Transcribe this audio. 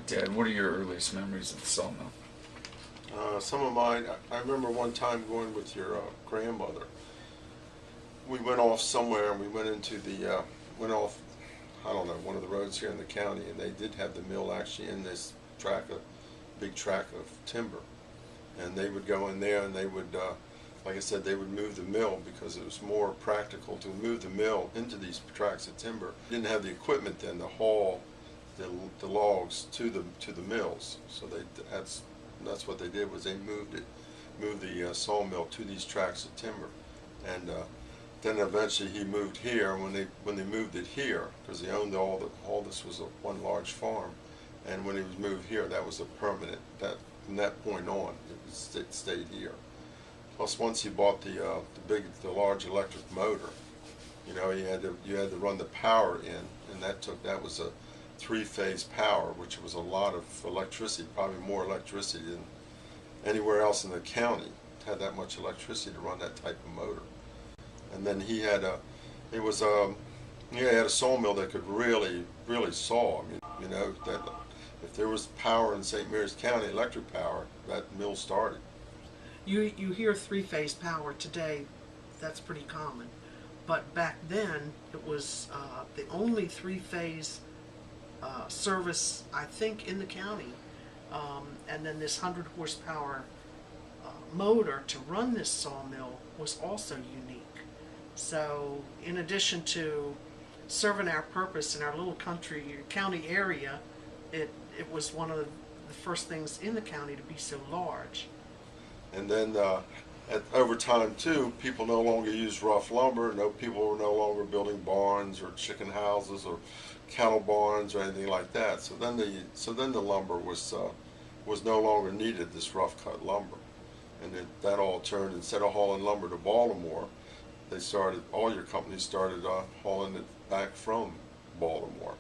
Dad, what are your earliest memories of the sawmill? Some of mine, I remember one time going with your grandmother. We went off somewhere and we went into went off, I don't know, one of the roads here in the county, and they did have the mill actually in this big tract of timber. And they would go in there and they would, like I said, they would move the mill because it was more practical to move the mill into these tracts of timber. Didn't have the equipment then to haul the logs to the mills, so that's what they did, was they moved the sawmill to these tracts of timber. And then eventually he moved here. When they moved it here, because they owned all this was one large farm, and when he was moved here, that was a permanent. That from that point on, it stayed here. Plus, once he bought the large electric motor, you know, you had to run the power in, and that was a 3-phase power, which was a lot of electricity, probably more electricity than anywhere else in the county. It had that much electricity to run that type of motor. And then he had he had a sawmill that could really saw. I mean, you know, that if there was power in St. Mary's County, electric power, that mill started. You hear 3-phase power today, that's pretty common. But back then, it was the only 3-phase service, I think, in the county. And then this 100 horsepower motor to run this sawmill was also unique. So in addition to serving our purpose in our little county area, it was one of the first things in the county to be so large. And then over time too, people no longer used rough lumber. People were no longer building barns or chicken houses or cattle barns or anything like that. So then the lumber was no longer needed, this rough cut lumber, and that all turned. Instead of hauling lumber to Baltimore, all your companies started hauling it back from Baltimore.